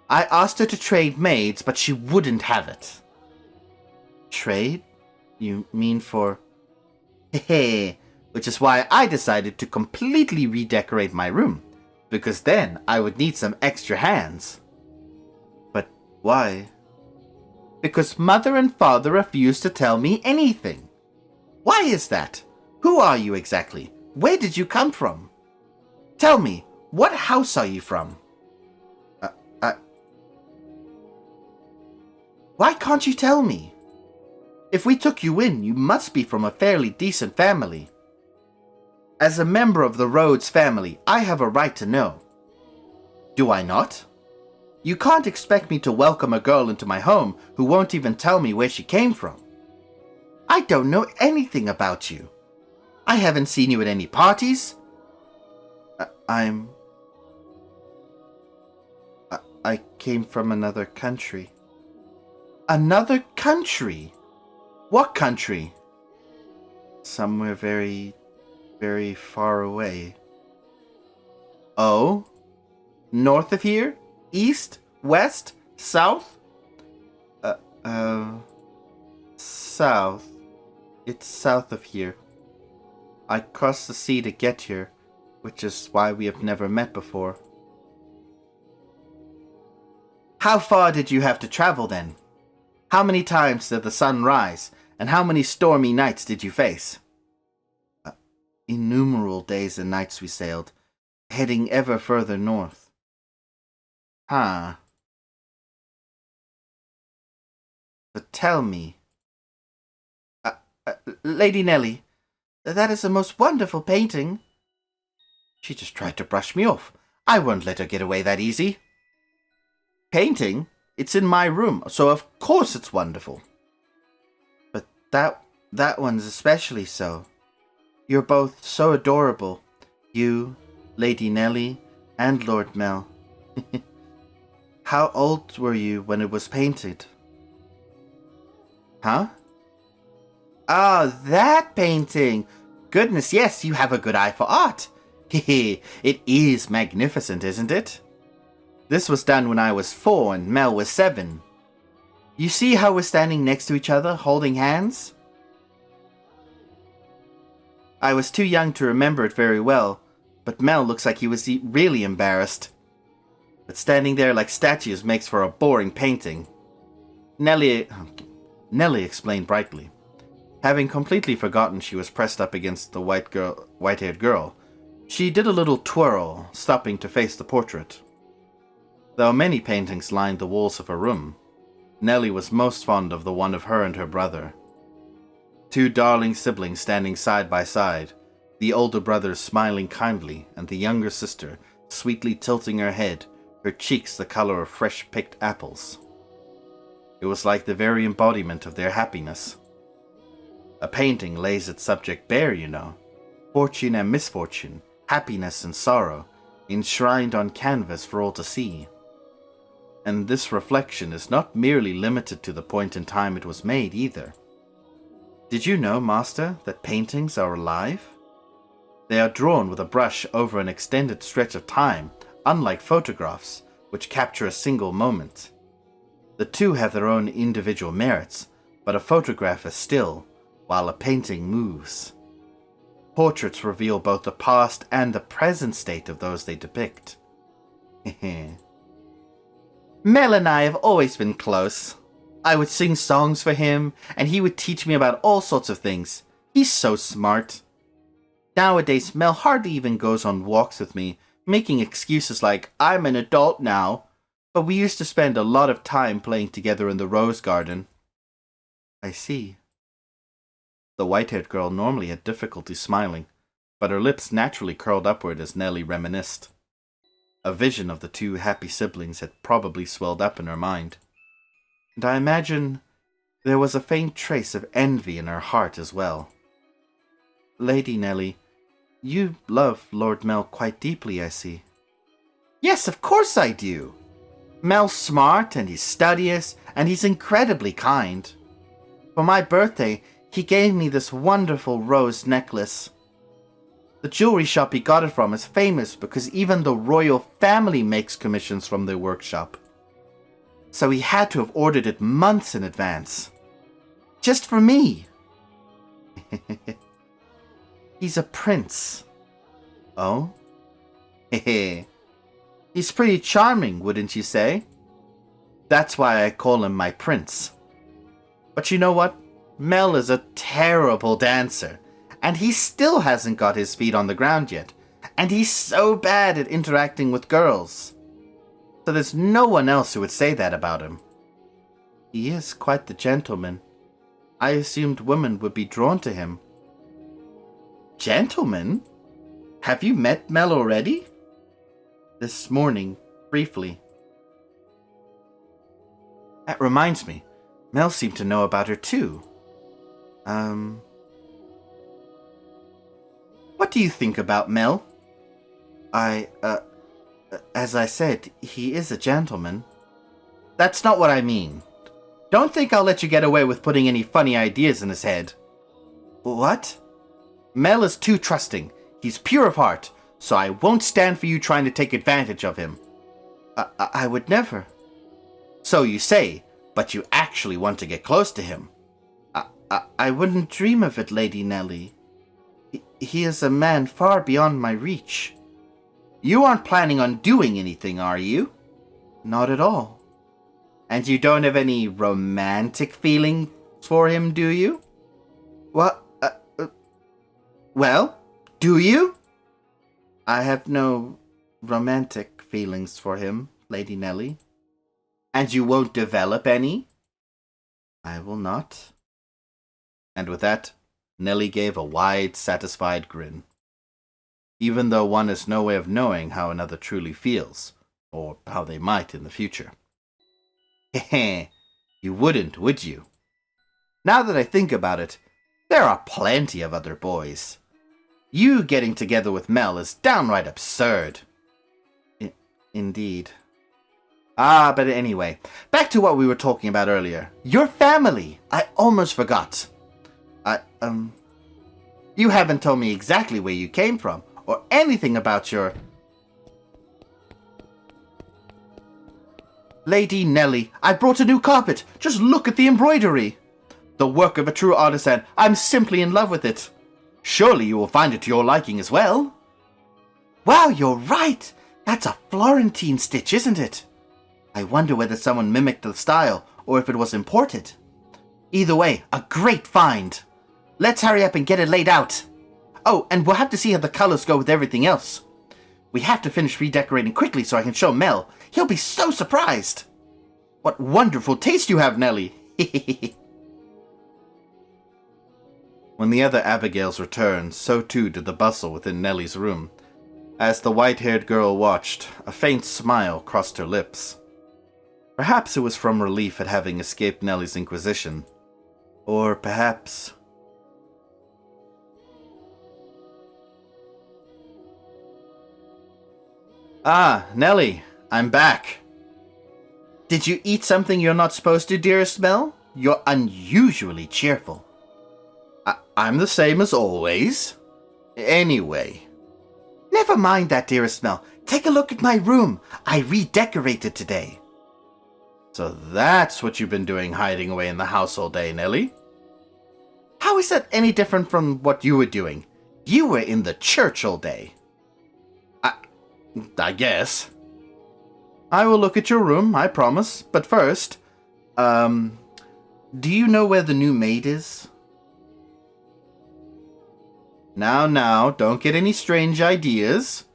I asked her to trade maids, but she wouldn't have it. Trade? You mean for... Hehe, which is why I decided to completely redecorate my room, because then I would need some extra hands. But why? Because Mother and Father refused to tell me anything. Why is that? Who are you exactly? Where did you come from? Tell me, What house are you from? Uh, uh, why can't you tell me? If we took you in, you must be from a fairly decent family. As a member of the Rhodes family, I have a right to know. Do I not? You can't expect me to welcome a girl into my home who won't even tell me where she came from. I don't know anything about you. I haven't seen you at any parties. I came from another country. Another country? What country? Somewhere very, very far away. Oh? North of here? East? West? South? South. It's south of here. I crossed the sea to get here, which is why we have never met before. How far did you have to travel then? How many times did the sun rise, and how many stormy nights did you face? Innumerable days and nights we sailed, heading ever further north. Huh. But tell me... Lady Nellie, that is a most wonderful painting. She just tried to brush me off. I won't let her get away that easy. Painting? It's in my room, so of course it's wonderful. But that one's especially so. You're both so adorable. You, Lady Nellie, and Lord Mel. How old were you when it was painted? Huh? Ah, that painting! Goodness, yes, you have a good eye for art. Hehe, it is magnificent, isn't it? This was done when I was 4 and Mel was 7. You see how we're standing next to each other, holding hands? I was too young to remember it very well, but Mel looks like he was really embarrassed. But standing there like statues makes for a boring painting. Nellie explained brightly. Having completely forgotten she was pressed up against the white-haired girl, she did a little twirl, stopping to face the portrait. Though many paintings lined the walls of her room, Nellie was most fond of the one of her and her brother. 2 darling siblings standing side by side, the older brother smiling kindly and the younger sister sweetly tilting her head, her cheeks the color of fresh-picked apples. It was like the very embodiment of their happiness. A painting lays its subject bare, you know. Fortune and misfortune, happiness and sorrow, enshrined on canvas for all to see. And this reflection is not merely limited to the point in time it was made, either. Did you know, Master, that paintings are alive? They are drawn with a brush over an extended stretch of time, unlike photographs, which capture a single moment. The two have their own individual merits, but a photograph is still, while a painting moves. Portraits reveal both the past and the present state of those they depict. Mel and I have always been close. I would sing songs for him, and he would teach me about all sorts of things. He's so smart. Nowadays, Mel hardly even goes on walks with me, making excuses like, I'm an adult now. But we used to spend a lot of time playing together in the rose garden. I see. The white-haired girl normally had difficulty smiling, but her lips naturally curled upward as Nellie reminisced. A vision of the 2 happy siblings had probably swelled up in her mind. And I imagine there was a faint trace of envy in her heart as well. Lady Nellie, you love Lord Mel quite deeply, I see. Yes, of course I do. Mel's smart, and he's studious, and he's incredibly kind. For my birthday, he gave me this wonderful rose necklace. The jewelry shop he got it from is famous because even the royal family makes commissions from their workshop. So he had to have ordered it months in advance. Just for me. He's a prince. Oh? Hehe. He's pretty charming, wouldn't you say? That's why I call him my prince. But you know what? Mel is a terrible dancer, and he still hasn't got his feet on the ground yet, and he's so bad at interacting with girls. So there's no one else who would say that about him. He is quite the gentleman. I assumed women would be drawn to him. Gentleman? Have you met Mel already? This morning, briefly. That reminds me, Mel seemed to know about her too. What do you think about Mel? As I said, he is a gentleman. That's not what I mean. Don't think I'll let you get away with putting any funny ideas in his head. What? Mel is too trusting. He's pure of heart, so I won't stand for you trying to take advantage of him. I would never. So you say, but you actually want to get close to him. I wouldn't dream of it, Lady Nellie. He is a man far beyond my reach. You aren't planning on doing anything, are you? Not at all. And you don't have any romantic feeling for him, do you? What? Well, do you? I have no romantic feelings for him, Lady Nellie. And you won't develop any? I will not. And with that, Nellie gave a wide, satisfied grin. Even though one has no way of knowing how another truly feels, or how they might in the future. Heh, you wouldn't, would you? Now that I think about it, there are plenty of other boys. You getting together with Mel is downright absurd. Indeed. But anyway, back to what we were talking about earlier. Your family! I almost forgot. You haven't told me exactly where you came from, or anything about your... Lady Nellie, I brought a new carpet. Just look at the embroidery. The work of a true artisan. I'm simply in love with it. Surely you will find it to your liking as well. Wow, you're right. That's a Florentine stitch, isn't it? I wonder whether someone mimicked the style, or if it was imported. Either way, a great find. Let's hurry up and get it laid out. Oh, and we'll have to see how the colors go with everything else. We have to finish redecorating quickly so I can show Mel. He'll be so surprised. What wonderful taste you have, Nellie. When the other Abigails returned, so too did the bustle within Nellie's room. As the white-haired girl watched, a faint smile crossed her lips. Perhaps it was from relief at having escaped Nellie's inquisition. Or perhaps... Ah, Nellie, I'm back. Did you eat something you're not supposed to, dearest Mel? You're unusually cheerful. I'm the same as always. Anyway. Never mind that, dearest Mel. Take a look at my room. I redecorated today. So that's what you've been doing hiding away in the house all day, Nellie? How is that any different from what you were doing? You were in the church all day. I guess. I will look at your room, I promise. But first, do you know where the new maid is? Now, don't get any strange ideas.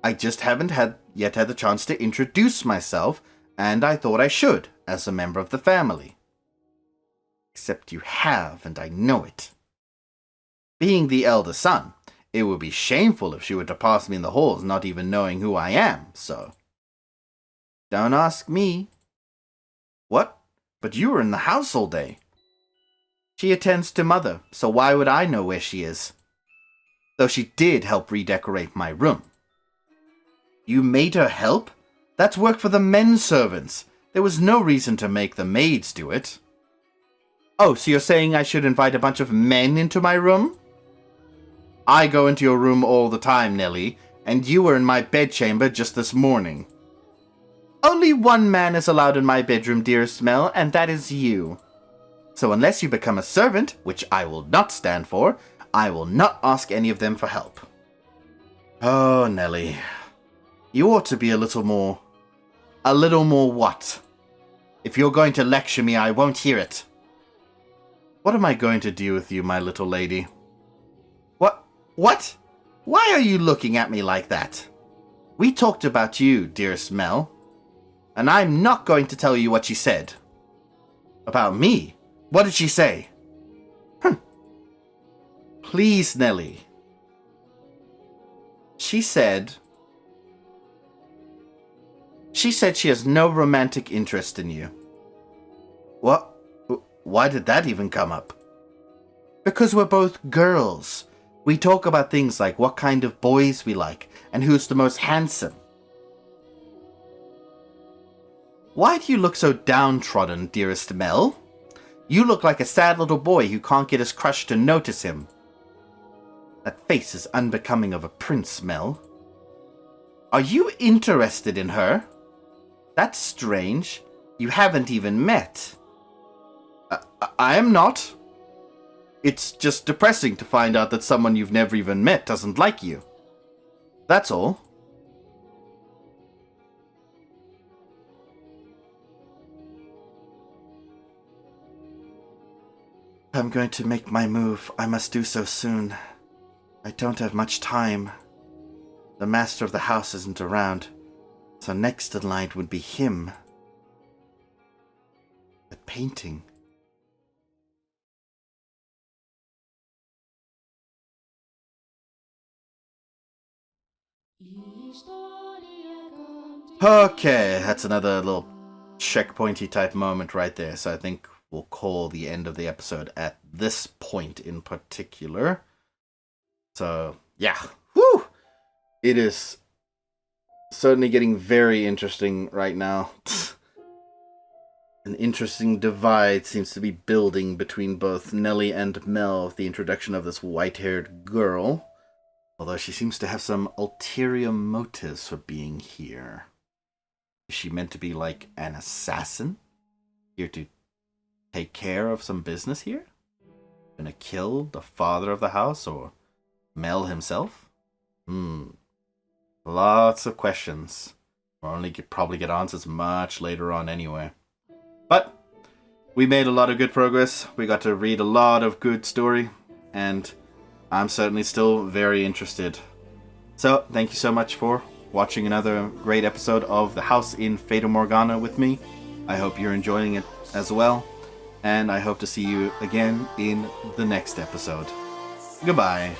I just haven't yet had the chance to introduce myself, and I thought I should, as a member of the family. Except you have, and I know it. Being the elder son, it would be shameful if she were to pass me in the halls not even knowing who I am, so... Don't ask me. What? But you were in the house all day. She attends to Mother, so why would I know where she is? Though she did help redecorate my room. You made her help? That's work for the men servants. There was no reason to make the maids do it. Oh, so you're saying I should invite a bunch of men into my room? I go into your room all the time, Nellie, and you were in my bedchamber just this morning. Only one man is allowed in my bedroom, dearest Mel, and that is you. So unless you become a servant, which I will not stand for, I will not ask any of them for help. Oh, Nellie. You ought to be a little more... A little more what? If you're going to lecture me, I won't hear it. What am I going to do with you, my little lady? What? Why are you looking at me like that? We talked about you, dearest Mel, and I'm not going to tell you what she said. About me? What did she say? Please, Nellie. She said she has no romantic interest in you. What? Why did that even come up? Because we're both girls. We talk about things like what kind of boys we like and who's the most handsome. Why do you look so downtrodden, dearest Mel? You look like a sad little boy who can't get his crush to notice him. That face is unbecoming of a prince, Mel. Are you interested in her? That's strange. You haven't even met. I am not. It's just depressing to find out that someone you've never even met doesn't like you. That's all. I'm going to make my move. I must do so soon. I don't have much time. The master of the house isn't around, so next in line would be him. The painting. Okay, that's another little checkpointy type moment right there, so I think we'll call the end of the episode at this point in particular. So, yeah. Whew! It is certainly getting very interesting right now. An interesting divide seems to be building between both Nellie and Mel with the introduction of this white-haired girl. Although she seems to have some ulterior motives for being here. Is she meant to be like an assassin? Here to take care of some business here? Gonna kill the father of the house or Mel himself? Lots of questions. We'll only probably get answers much later on anyway. But we made a lot of good progress. We got to read a lot of good story. And I'm certainly still very interested. So, thank you so much for watching another great episode of The House in Fata Morgana with me. I hope you're enjoying it as well. And I hope to see you again in the next episode. Goodbye.